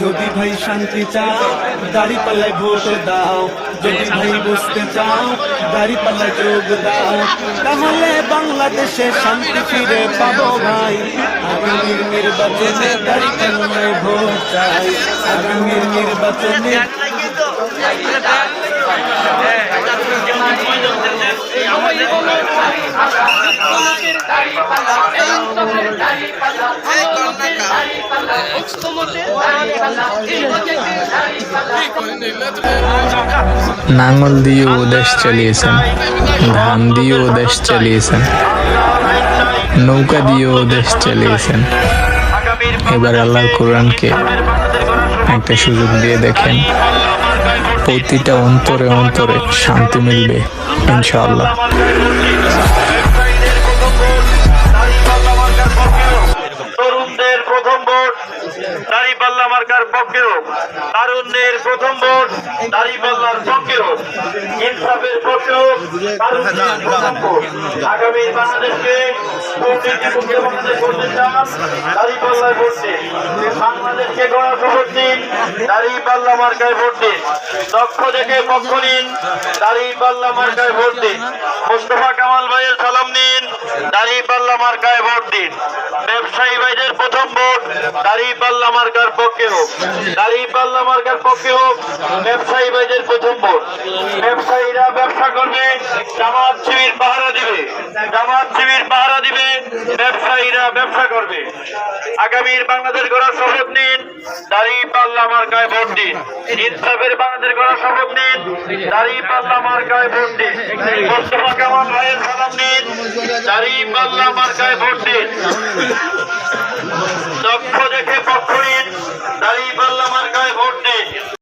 যদি ভাই শান্তি চাও দাড়ি পাল্লায় ভোট দাও, যদি ভাই বুঝতে চাও দাড়ি পাল্লায় যোগ দাও, তাহলে বাংলাদেশে শান্তি ফিরে পাবো ভাই। আগামীর নির্বাচনে দাড়ি পাল্লায় ভোট চাই, আগামীর নির্বাচনে নাঙ্গল দিয়েও দেশ চালিয়েছেন, ধান দিয়েও দেশ চালিয়েছেন, নৌকা দিয়েও দেশ চালিয়েছেন। এবার আল্লাহর কোরআনকে একটা সুযোগ দিয়ে দেখেন, প্রতিটা অন্তরে অন্তরে শান্তি মিলবে ইনশাআল্লাহ। তরুণদের প্রথম ভোট দাঁড়িপাল্লা মার্কার পক্ষে হোক, তারুণ্যের প্রথম ভোট দাঁড়িপাল্লার পক্ষে হোক, ইনসাফের পক্ষে হোক, তারুণ্যের প্রথম ভোট। আগামী বাংলাদেশকে দুর্নীতিমুক্ত বাংলাদেশ করতে চান, দাঁড়িপাল্লায় ভোট দিন। বাংলাদেশকে গড়ার শপথ নিন, দাঁড়িপাল্লা মার্কায় ভোট দিন। দক্ষ দেখে পক্ষ নিন, দাঁড়িপাল্লা মার্কায় ভোট দিন। মোস্তফা কামাল ভাইয়ের সালাম নিন, দাঁড়িপাল্লা মার্কায় ভোট দিন। ব্যবসায়ী ভাইদের প্রথম ভোট দাঁড়িপাল্লা মার্কার পক্ষে হোক, দাঁড়িপাল্লা মার্কার পক্ষে হোক, ব্যবসায়ী ভাইদের প্রথম ভোট। ব্যবসায়ীরা ব্যবসা করবে, জামাত শিবির পাহারা দিবে, জামাত শিবির পাহারা দিবে, ব্যবসায়ীরা ব্যবসা করবে। আগামীর বাংলাদেশ গড়ার শপথ নিন, দাঁড়িপাল্লা মার্কায় ভোট দিন। ইনসাফের বাংলাদেশ গড়ার শপথ নিন, দাঁড়িপাল্লা মার্কায় ভোট দিন। মোস্তফা কামাল ভাইয়ের সালাম নিন, দাঁড়িপাল্লা মার্কায় ভোট দিন। দক্ষ দেখে পক্ষ নিন, দাঁড়িপাল্লা মার্কায় ভোট